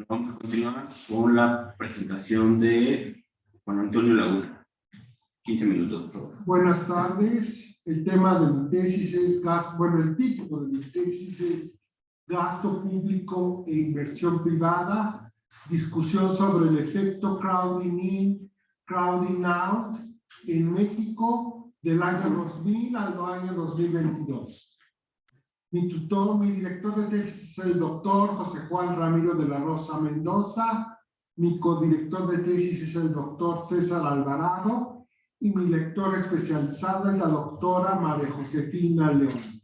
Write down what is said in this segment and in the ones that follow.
Vamos a continuar con la presentación de Juan Antonio Laguna. 15 minutos, por favor. Buenas tardes. El tema de mi tesis es gasto, bueno, el título de mi tesis es Gasto público e inversión privada, discusión sobre el efecto crowding in, crowding out en México del año 2000 al año 2022. Mi director de tesis es el doctor José Juan Ramiro de la Rosa Mendoza, mi codirector de tesis es el doctor César Alvarado y mi lectora especializada es la doctora María Josefina León.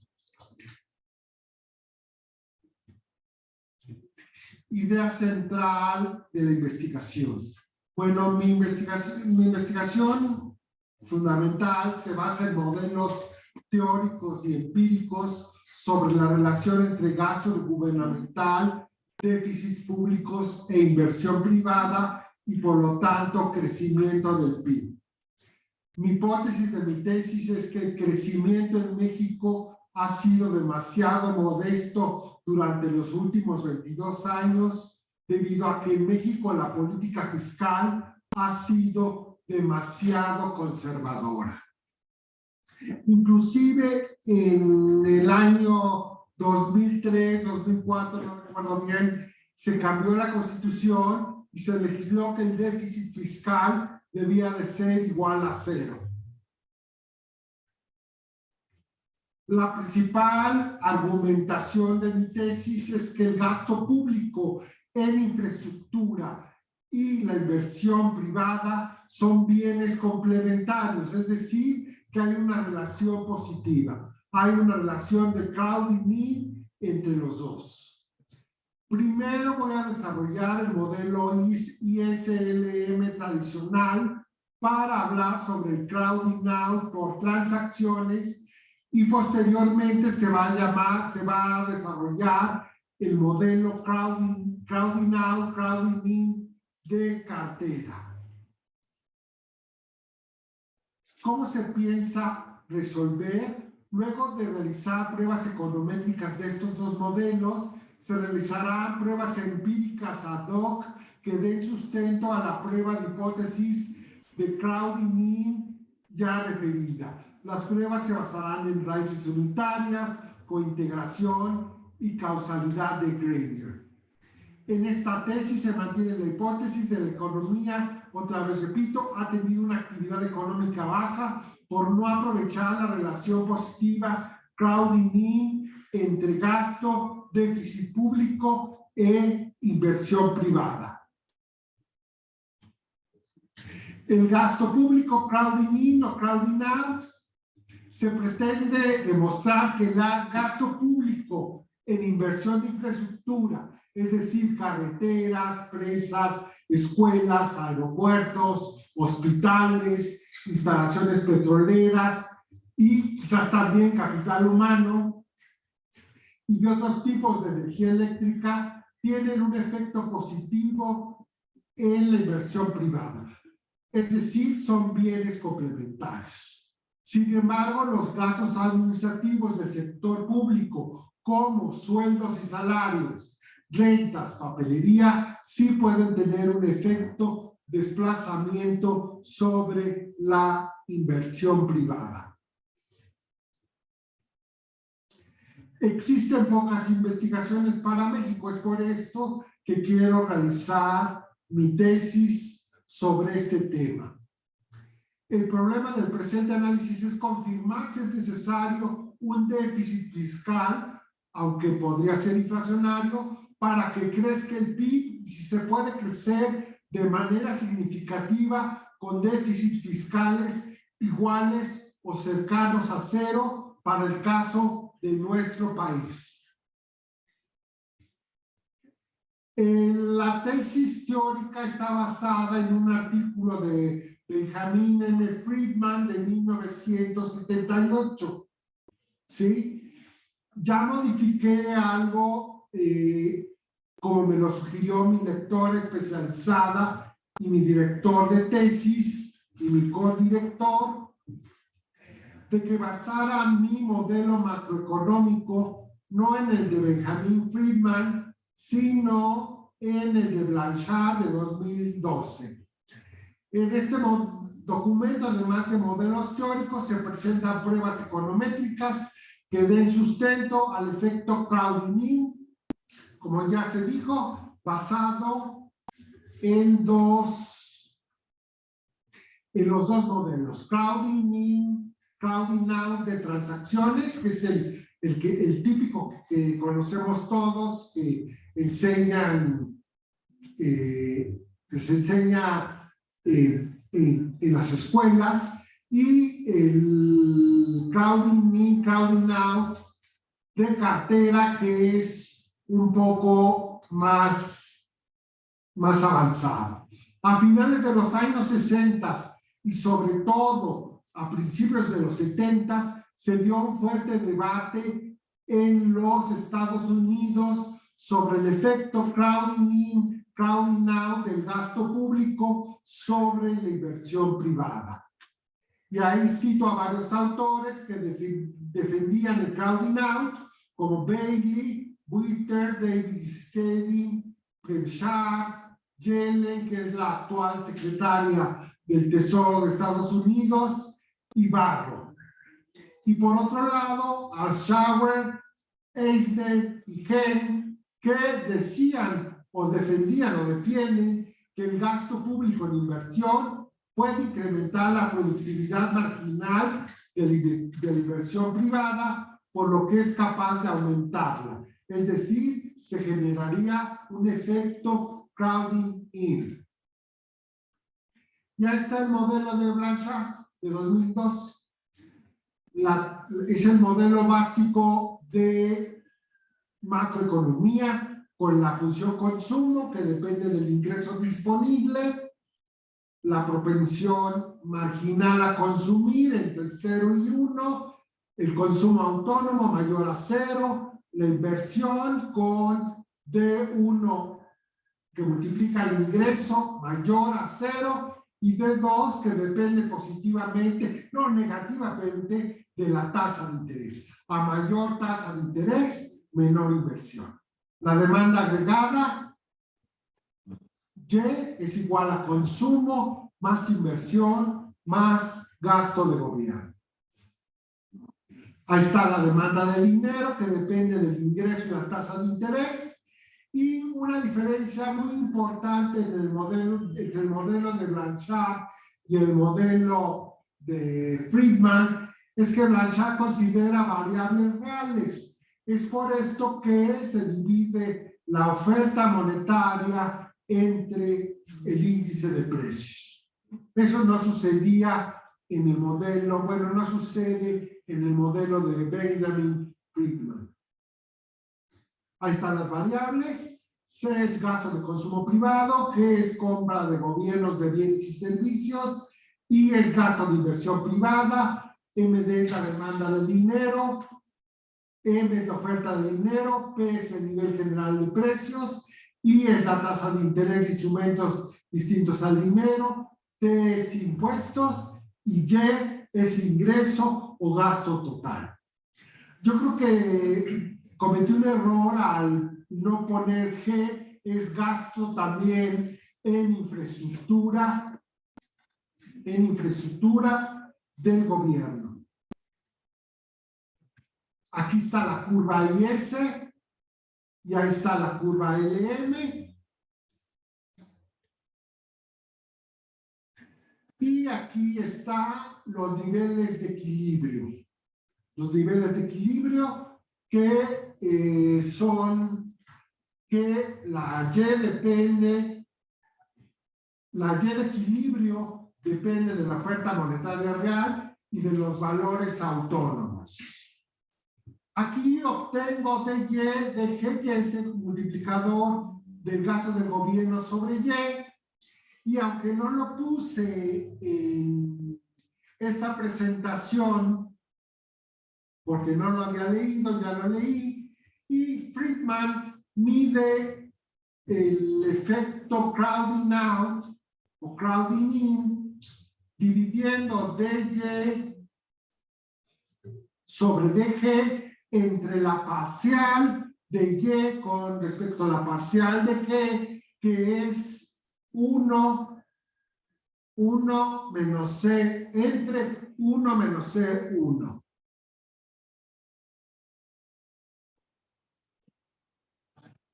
Idea central de la investigación. Bueno, mi investigación fundamental se basa en modelos teóricos y empíricos sobre la relación entre gasto gubernamental, déficits públicos e inversión privada y por lo tanto crecimiento del PIB. Mi hipótesis de mi tesis es que el crecimiento en México ha sido demasiado modesto durante los últimos 22 años debido a que en México la política fiscal ha sido demasiado conservadora. Inclusive en el año 2003, 2004, no recuerdo bien, se cambió la Constitución y se legisló que el déficit fiscal debía de ser igual a 0. La principal argumentación de mi tesis es que el gasto público en infraestructura y la inversión privada son bienes complementarios, es decir, que hay una relación positiva, hay una relación de crowding in entre los dos. Primero voy a desarrollar el modelo ISLM tradicional para hablar sobre el crowding out por transacciones y posteriormente se va a desarrollar el modelo crowding out, crowding in de cartera. ¿Cómo se piensa resolver? Luego de realizar pruebas econométricas de estos dos modelos, se realizarán pruebas empíricas ad hoc que den sustento a la prueba de hipótesis de crowding in ya referida. Las pruebas se basarán en raíces unitarias, cointegración y causalidad de Granger. En esta tesis se mantiene la hipótesis de la economía, otra vez repito, ha tenido una actividad económica baja por no aprovechar la relación positiva crowding in entre gasto, déficit público e inversión privada. El gasto público crowding in o crowding out se pretende demostrar que el gasto público en inversión de infraestructura, es decir, carreteras, presas, escuelas, aeropuertos, hospitales, instalaciones petroleras y quizás también capital humano y otros tipos de energía eléctrica tienen un efecto positivo en la inversión privada. Es decir, son bienes complementarios. Sin embargo, los gastos administrativos del sector público, como sueldos y salarios, rentas, papelería, sí pueden tener un efecto desplazamiento sobre la inversión privada. Existen pocas investigaciones para México, es por esto que quiero realizar mi tesis sobre este tema. El problema del presente análisis es confirmar si es necesario un déficit fiscal, aunque podría ser inflacionario, para que crezca el PIB y si se puede crecer de manera significativa con déficits fiscales iguales o cercanos a 0 para el caso de nuestro país. La tesis teórica está basada en un artículo de Benjamin M. Friedman de 1978. ¿Sí? Ya modifiqué algo como me lo sugirió mi lectora especializada y mi director de tesis y mi codirector, de que basara mi modelo macroeconómico no en el de Benjamin Friedman, sino en el de Blanchard de 2012. En este documento, además de modelos teóricos, se presentan pruebas econométricas que den sustento al efecto crowding-in, como ya se dijo, basado en los dos modelos, crowding-in, crowding-out de transacciones, que es el típico que conocemos todos, que se enseña en las escuelas, y el crowding-in, crowding-out de cartera, que es un poco más avanzado. A finales de los años 60 y sobre todo a principios de los 70 se dio un fuerte debate en los Estados Unidos sobre el efecto crowding-in, crowding-out del gasto público sobre la inversión privada. Y ahí cito a varios autores que defendían el crowding-out, como Bailey, Witter, David Skadden, Blanchard, Yellen, que es la actual secretaria del Tesoro de Estados Unidos, y Barro. Y por otro lado, Alshauer, Eisner y Henn, que decían o defendían o defienden que el gasto público en inversión puede incrementar la productividad marginal de la inversión privada, por lo que es capaz de aumentarla. Es decir, se generaría un efecto crowding in. Ya está el modelo de Blanchard de 2002. Es el modelo básico de macroeconomía con la función consumo, que depende del ingreso disponible, la propensión marginal a consumir entre 0 y 1, el consumo autónomo mayor a 0, la inversión con D1 que multiplica el ingreso mayor a 0 y D2 que depende positivamente, no negativamente, de la tasa de interés. A mayor tasa de interés, menor inversión. La demanda agregada, Y, es igual a consumo más inversión más gasto de gobierno. Ahí está la demanda de dinero, que depende del ingreso y la tasa de interés. Y una diferencia muy importante entre el modelo de Blanchard y el modelo de Friedman es que Blanchard considera variables reales. Es por esto que se divide la oferta monetaria entre el índice de precios. Eso no sucedía en el modelo, bueno, no sucede en el modelo de Benjamin Friedman. Ahí están las variables. C es gasto de consumo privado, G es compra de gobiernos de bienes y servicios, I es gasto de inversión privada, MD es la demanda del dinero, M es la oferta de dinero, P es el nivel general de precios, I es la tasa de interés de instrumentos distintos al dinero, T es impuestos y Y es ingreso o gasto total. Yo creo que cometí un error al no poner G, es gasto también en infraestructura del gobierno. Aquí está la curva IS y ahí está la curva LM. Y aquí están los niveles de equilibrio. Los niveles de equilibrio que son que la Y de equilibrio depende de la oferta monetaria real y de los valores autónomos. Aquí obtengo de G, que es el multiplicador del gasto del gobierno sobre y aunque no lo puse en esta presentación, porque no lo había leído, ya lo leí, y Friedman mide el efecto crowding out o crowding in dividiendo DY sobre DG entre la parcial de Y con respecto a la parcial de G, que es 1 menos C entre 1 menos C1.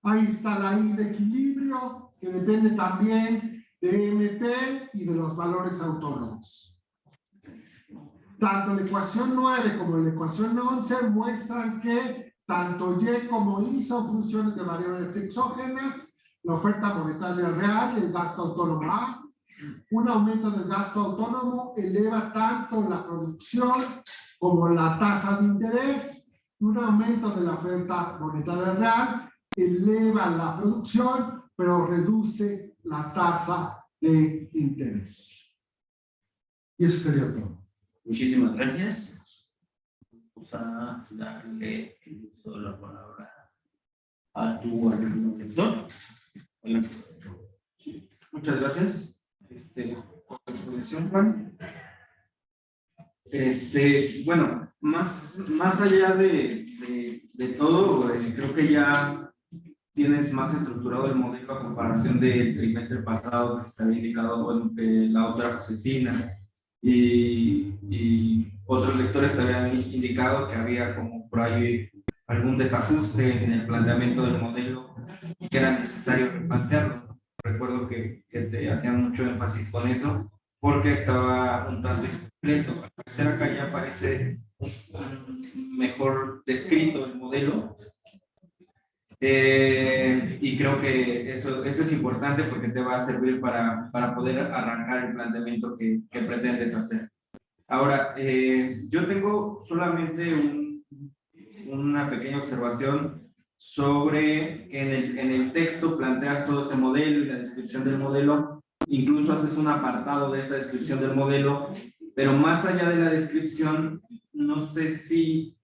Ahí está la I de equilibrio, que depende también de MP y de los valores autónomos. Tanto la ecuación 9 como la ecuación 11 muestran que tanto Y como I son funciones de variables exógenas, la oferta monetaria real y el gasto autónomo A. Un aumento del gasto autónomo eleva tanto la producción como la tasa de interés. Un aumento de la oferta monetaria real eleva la producción, pero reduce la tasa de interés. Y eso sería todo. Muchísimas gracias. Vamos a darle la palabra a tu profesor. Muchas gracias por la exposición, Juan. Bueno, más allá de todo, creo que ya tienes más estructurado el modelo a comparación del trimestre pasado que estaba indicado, bueno, que la autora Josefina y otros lectores te habían indicado que había como por ahí algún desajuste en el planteamiento del modelo y que era necesario replantearlo. Recuerdo que te hacían mucho énfasis con eso porque estaba un tanto incompleto. Al parecer acá ya aparece mejor descrito el modelo. Y creo que eso es importante porque te va a servir para poder arrancar el planteamiento que pretendes hacer. Ahora, yo tengo solamente una pequeña observación sobre que en el texto planteas todo este modelo y la descripción del modelo, incluso haces un apartado de esta descripción del modelo, pero más allá de la descripción, no sé si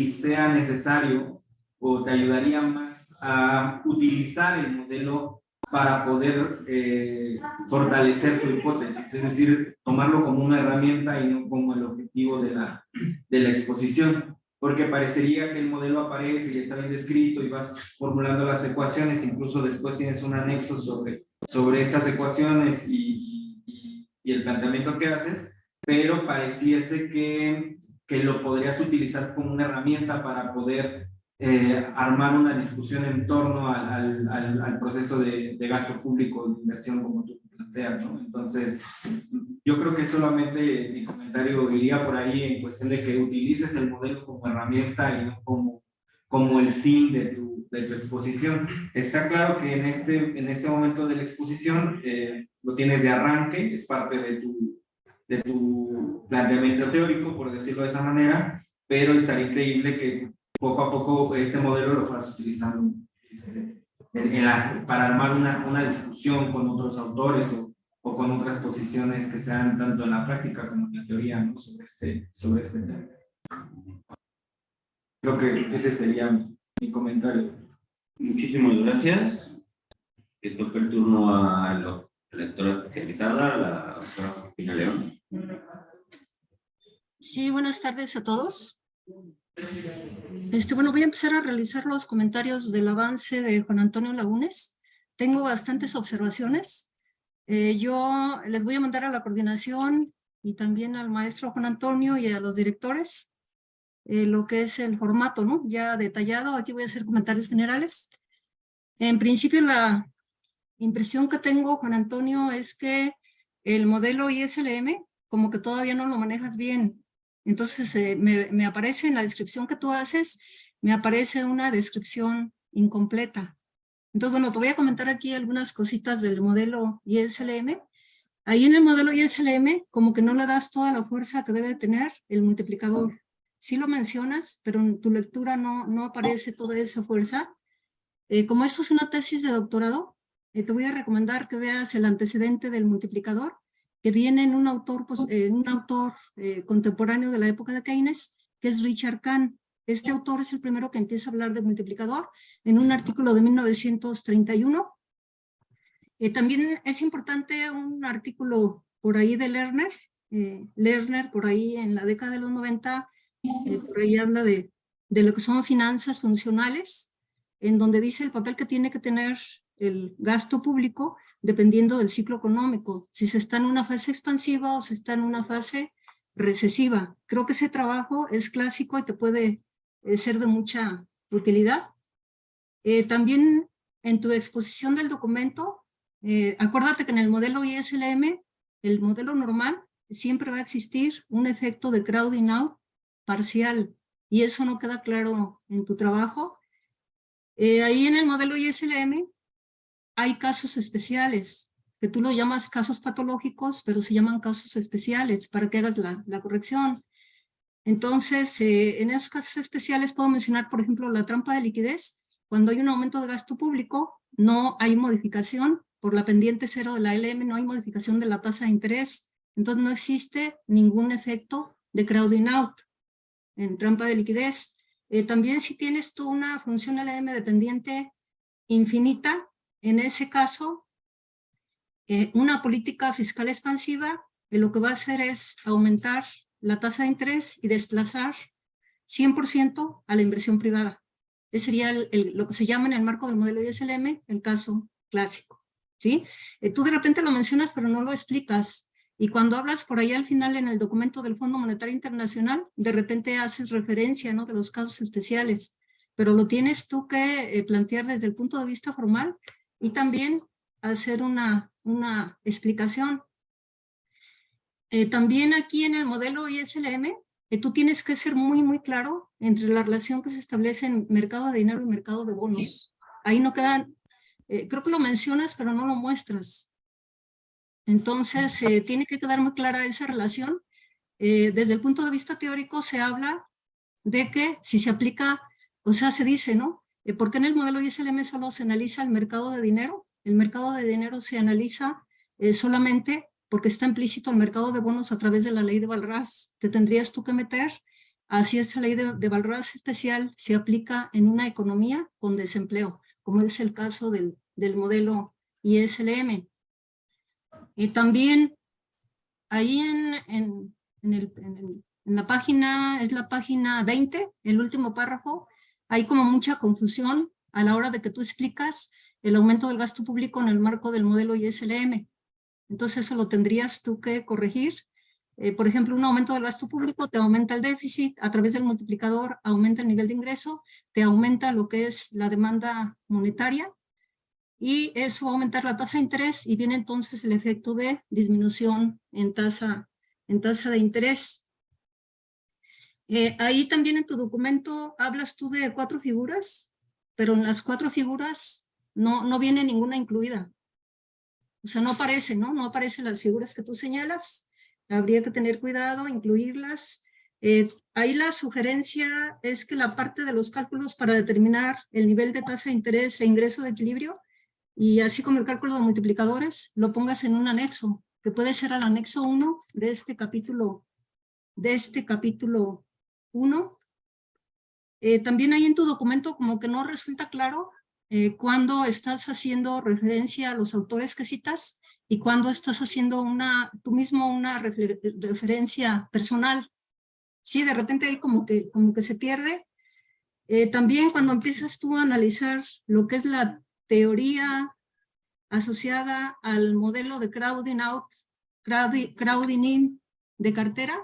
sea necesario o te ayudaría más a utilizar el modelo para poder fortalecer tu hipótesis, es decir, tomarlo como una herramienta y no como el objetivo de la exposición, porque parecería que el modelo aparece y está bien descrito y vas formulando las ecuaciones, incluso después tienes un anexo sobre estas ecuaciones y el planteamiento que haces, pero pareciese que lo podrías utilizar como una herramienta para poder armar una discusión en torno al proceso de gasto público de inversión como tú planteas, ¿no? Entonces, yo creo que solamente mi comentario iría por ahí en cuestión de que utilices el modelo como herramienta y no como el fin de tu exposición. Está claro que en este momento de la exposición lo tienes de arranque, es parte de tu planteamiento teórico, por decirlo de esa manera, pero estaría increíble que poco a poco este modelo lo fueras utilizando para armar una discusión con otros autores o con otras posiciones que sean tanto en la práctica como en la teoría, ¿no? sobre este tema. Creo que ese sería mi comentario. Muchísimas gracias. Que toque el turno a la lectora especializada, la doctora Josefina León. Sí, buenas tardes a todos. Bueno, voy a empezar a realizar los comentarios del avance de Juan Antonio Lagunes. Tengo bastantes observaciones. Yo les voy a mandar a la coordinación y también al maestro Juan Antonio y a los directores lo que es el formato, ¿no? Ya detallado. Aquí voy a hacer comentarios generales. En principio, la impresión que tengo, Juan Antonio, es que el modelo ISLM como que todavía no lo manejas bien. Entonces me aparece en la descripción que tú haces, me aparece una descripción incompleta. Entonces, bueno, te voy a comentar aquí algunas cositas del modelo ISLM. Ahí en el modelo ISLM como que no le das toda la fuerza que debe tener el multiplicador. Sí lo mencionas, pero en tu lectura no aparece toda esa fuerza. Como esto es una tesis de doctorado, te voy a recomendar que veas el antecedente del multiplicador, que viene en un autor, contemporáneo de la época de Keynes, que es Richard Kahn. Este autor es el primero que empieza a hablar de multiplicador en un artículo de 1931. También es importante un artículo por ahí de Lerner. Lerner, por ahí en la década de los 90, por ahí habla de lo que son finanzas funcionales. en donde dice el papel que tiene que tener el gasto público dependiendo del ciclo económico, si se está en una fase expansiva o se está en una fase recesiva. Creo que ese trabajo es clásico y te puede ser de mucha utilidad. También en tu exposición del documento, acuérdate que en el modelo ISLM, el modelo normal, siempre va a existir un efecto de crowding out parcial, y eso no queda claro en tu trabajo. Ahí en el modelo ISLM hay casos especiales, que tú lo llamas casos patológicos, pero se llaman casos especiales para que hagas la corrección. Entonces, en esos casos especiales puedo mencionar, por ejemplo, la trampa de liquidez. Cuando hay un aumento de gasto público, no hay modificación por la pendiente cero de la LM, no hay modificación de la tasa de interés. Entonces, no existe ningún efecto de crowding out en trampa de liquidez. También si tienes tú una función LM dependiente infinita, en ese caso, una política fiscal expansiva lo que va a hacer es aumentar la tasa de interés y desplazar 100% a la inversión privada. Ese sería lo que se llama en el marco del modelo ISLM el caso clásico, ¿sí? Tú de repente lo mencionas pero no lo explicas, y cuando hablas por ahí al final en el documento del Fondo Monetario Internacional, de repente haces referencia, ¿no?, de los casos especiales, pero lo tienes tú que plantear desde el punto de vista formal y también hacer una explicación. También aquí en el modelo ISLM, tú tienes que ser muy claro entre la relación que se establece en mercado de dinero y mercado de bonos. Ahí no quedan, creo que lo mencionas, pero no lo muestras. Entonces, tiene que quedar muy clara esa relación. Desde el punto de vista teórico se habla de que si se aplica, o sea, se dice, ¿no? ¿Por qué en el modelo ISLM solo se analiza el mercado de dinero? El mercado de dinero se analiza solamente porque está implícito el mercado de bonos a través de la ley de Walras. Te tendrías tú que meter, así esa ley de Walras especial se aplica en una economía con desempleo, como es el caso del modelo ISLM. También ahí en la página, es la página 20, el último párrafo, hay como mucha confusión a la hora de que tú explicas el aumento del gasto público en el marco del modelo ISLM. Entonces eso lo tendrías tú que corregir. Por ejemplo, un aumento del gasto público te aumenta el déficit, a través del multiplicador aumenta el nivel de ingreso, te aumenta lo que es la demanda monetaria, y eso va a aumentar la tasa de interés y viene entonces el efecto de disminución en tasa de interés. Ahí también en tu documento hablas tú de 4 figuras, pero en las 4 figuras no viene ninguna incluida. O sea, no aparecen, ¿no? No aparecen las figuras que tú señalas. Habría que tener cuidado, incluirlas. Ahí la sugerencia es que la parte de los cálculos para determinar el nivel de tasa de interés e ingreso de equilibrio, y así como el cálculo de multiplicadores, lo pongas en un anexo, que puede ser al anexo 1 de este capítulo 1. También ahí en tu documento como que no resulta claro cuando estás haciendo referencia a los autores que citas y cuando estás haciendo tú mismo una referencia personal. Sí, de repente ahí como que se pierde. También cuando empiezas tú a analizar lo que es la teoría asociada al modelo de crowding out, crowding in de cartera,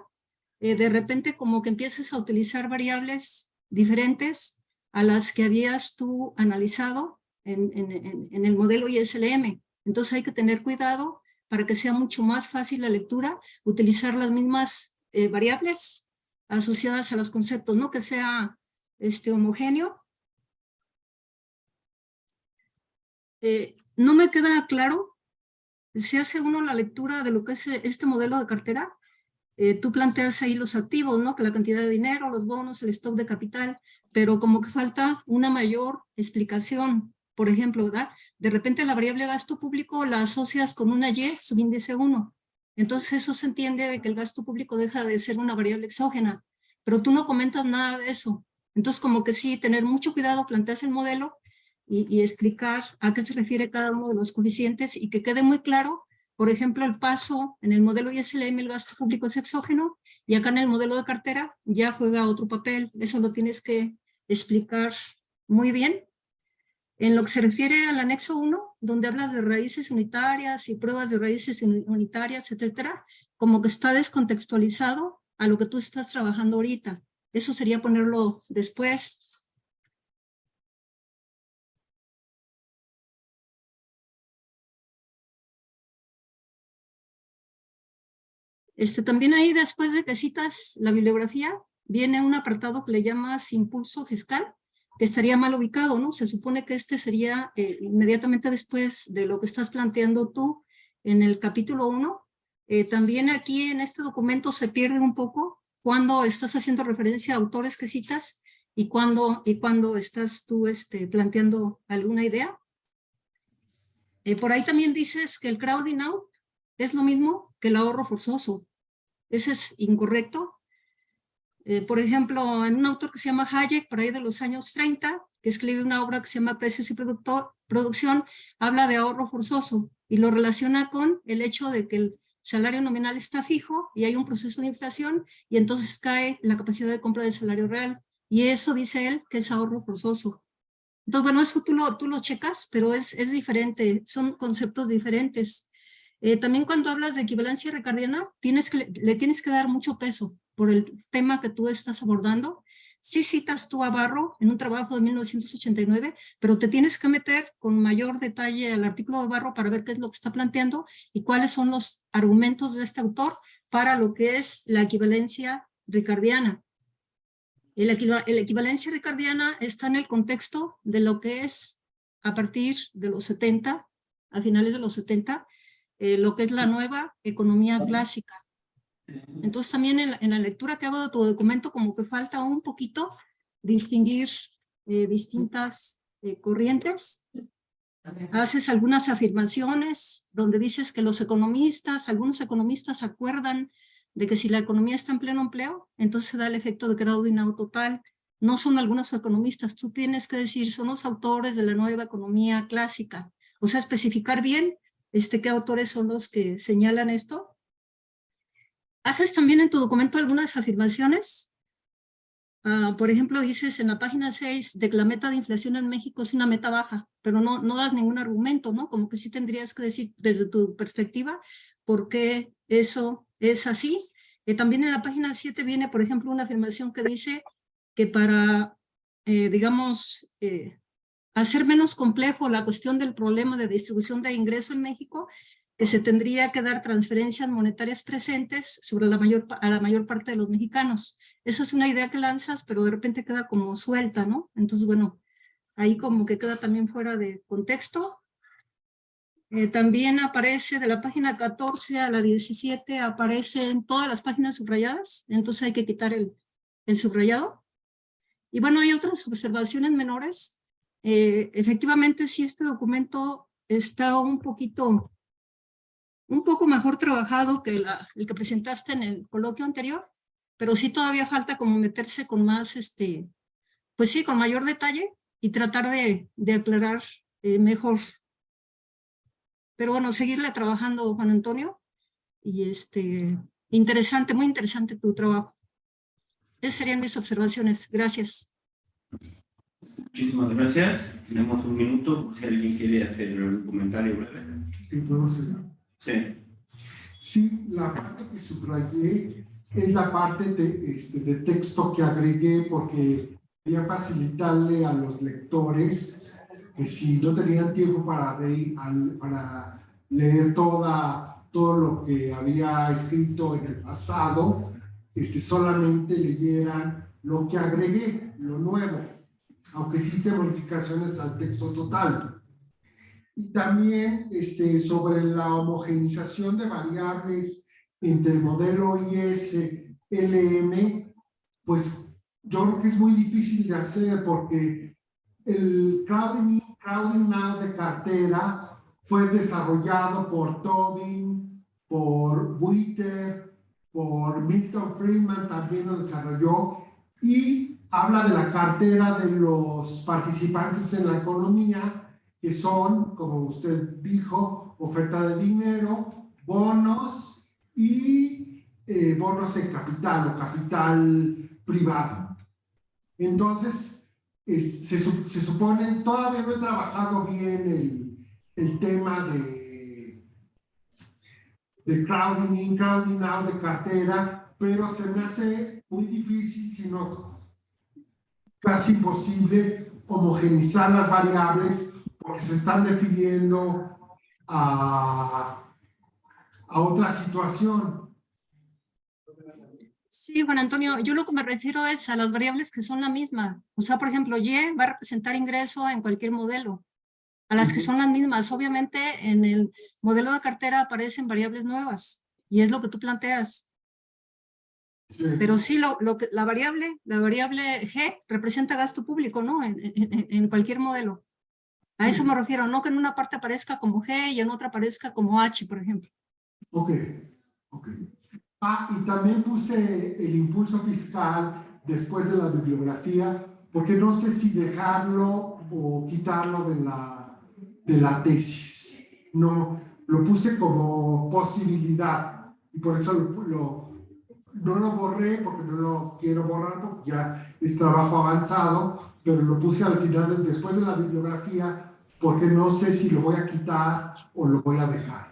de repente como que empiezas a utilizar variables diferentes a las que habías tú analizado en el modelo ISLM. Entonces hay que tener cuidado para que sea mucho más fácil la lectura, utilizar las mismas variables asociadas a los conceptos, no que sea homogéneo. No me queda claro si hace uno la lectura de lo que es este modelo de cartera. Tú planteas ahí los activos, ¿no? Que la cantidad de dinero, los bonos, el stock de capital, pero como que falta una mayor explicación. Por ejemplo, ¿verdad? De repente la variable gasto público la asocias con una Y, subíndice 1. Entonces eso se entiende de que el gasto público deja de ser una variable exógena, pero tú no comentas nada de eso. Entonces como que sí, tener mucho cuidado, planteas el modelo y explicar a qué se refiere cada uno de los coeficientes y que quede muy claro. Por ejemplo, el paso en el modelo ISLM, el gasto público es exógeno, y acá en el modelo de cartera ya juega otro papel. Eso lo tienes que explicar muy bien. En lo que se refiere al anexo 1, donde hablas de raíces unitarias y pruebas de raíces unitarias, etcétera, como que está descontextualizado a lo que tú estás trabajando ahorita. Eso sería ponerlo después. También ahí, después de que citas la bibliografía, viene un apartado que le llamas impulso fiscal, que estaría mal ubicado, ¿no? Se supone que sería inmediatamente después de lo que estás planteando tú en el capítulo 1. También aquí en este documento se pierde un poco cuando estás haciendo referencia a autores que citas y cuando estás tú planteando alguna idea. Por ahí también dices que el crowding out es lo mismo que el ahorro forzoso. Ese es incorrecto. Por ejemplo, en un autor que se llama Hayek, por ahí de los años 30, que escribe una obra que se llama Precios y Producción, habla de ahorro forzoso y lo relaciona con el hecho de que el salario nominal está fijo y hay un proceso de inflación y entonces cae la capacidad de compra del salario real. Y eso dice él que es ahorro forzoso. Entonces, bueno, eso tú lo checas, pero es diferente, son conceptos diferentes. También cuando hablas de equivalencia ricardiana, le tienes que dar mucho peso por el tema que tú estás abordando. Sí citas tú a Barro en un trabajo de 1989, pero te tienes que meter con mayor detalle al artículo de Barro para ver qué es lo que está planteando y cuáles son los argumentos de este autor para lo que es la equivalencia ricardiana. La equivalencia ricardiana está en el contexto de lo que es a partir de los 70, a finales de los 70, lo que es la nueva economía clásica. Entonces también en la lectura que hago de tu documento como que falta un poquito distinguir distintas corrientes. Haces algunas afirmaciones donde dices que algunos economistas acuerdan de que si la economía está en pleno empleo, entonces se da el efecto de crowding out total. No son algunos economistas, tú tienes que decir, son los autores de la nueva economía clásica. O sea, especificar bien qué autores son los que señalan esto. Haces también en tu documento algunas afirmaciones. Por ejemplo, dices en la página 6 de que la meta de inflación en México es una meta baja, pero no das ningún argumento, ¿no? Como que sí tendrías que decir desde tu perspectiva por qué eso es así. También en la página 7 viene, por ejemplo, una afirmación que dice que para, hacer menos complejo la cuestión del problema de distribución de ingreso en México, que se tendría que dar transferencias monetarias presentes sobre a la mayor parte de los mexicanos. Eso es una idea que lanzas, pero de repente queda como suelta, ¿no? Entonces, bueno, ahí como que queda también fuera de contexto. También aparece de la página 14 a la 17, aparecen todas las páginas subrayadas, entonces hay que quitar el subrayado. Y bueno, hay otras observaciones menores. Efectivamente, sí, este documento está un poco mejor trabajado que el que presentaste en el coloquio anterior, pero sí todavía falta como meterse con más, pues sí, con mayor detalle y tratar de aclarar mejor. Pero bueno, seguirle trabajando, Juan Antonio, y interesante, muy interesante tu trabajo. Esas serían mis observaciones. Gracias. Muchísimas gracias. Tenemos un minuto por si alguien quiere hacer un comentario breve. ¿Puedo hacer? Sí. Sí, la parte que subrayé es la parte de texto que agregué porque quería facilitarle a los lectores que si no tenían tiempo para leer todo lo que había escrito en el pasado, solamente leyeran lo que agregué, lo nuevo, aunque sí hice modificaciones al texto total. Y también sobre la homogenización de variables entre el modelo IS-LM, pues yo creo que es muy difícil de hacer porque el crowding out de cartera fue desarrollado por Tobin, por Witter, por Milton Friedman también lo desarrolló y habla de la cartera de los participantes en la economía que son, como usted dijo, oferta de dinero, bonos y bonos en capital o capital privado. Entonces, se supone, todavía no he trabajado bien el tema de crowding in, crowding out, de cartera, pero se me hace muy difícil, sino casi imposible, homogenizar las variables porque se están refiriendo a otra situación. Sí, Juan Antonio, yo lo que me refiero es a las variables que son la misma. O sea, por ejemplo, Y va a representar ingreso en cualquier modelo, a las que son las mismas. Obviamente, en el modelo de cartera aparecen variables nuevas, y es lo que tú planteas. Sí. Pero sí, la variable G representa gasto público, ¿no? En cualquier modelo. A eso me refiero, no que en una parte aparezca como G y en otra aparezca como H, por ejemplo. Ok. Y también puse el impulso fiscal después de la bibliografía, porque no sé si dejarlo o quitarlo de la tesis. No, lo puse como posibilidad y por eso no lo borré, porque no lo quiero borrar, porque ya es trabajo avanzado, pero lo puse al final, después de la bibliografía, porque no sé si lo voy a quitar o lo voy a dejar.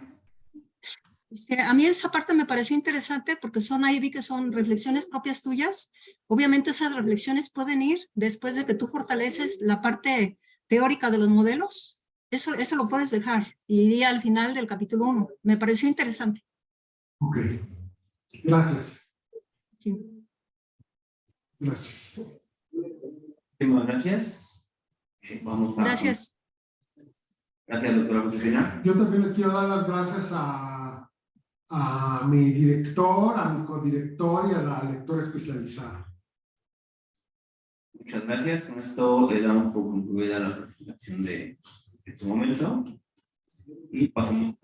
A mí esa parte me pareció interesante porque ahí vi que son reflexiones propias tuyas. Obviamente esas reflexiones pueden ir después de que tú fortaleces la parte teórica de los modelos. Eso lo puedes dejar y iría al final del capítulo 1. Me pareció interesante. Ok, gracias. Sí. Gracias. Muchísimas gracias. Vamos a... Gracias. Gracias, doctora Josefina. Yo también le quiero dar las gracias a mi director, a mi codirector y a la lectora especializada. Muchas gracias. Con esto le damos por concluida la presentación de este momento y pasamos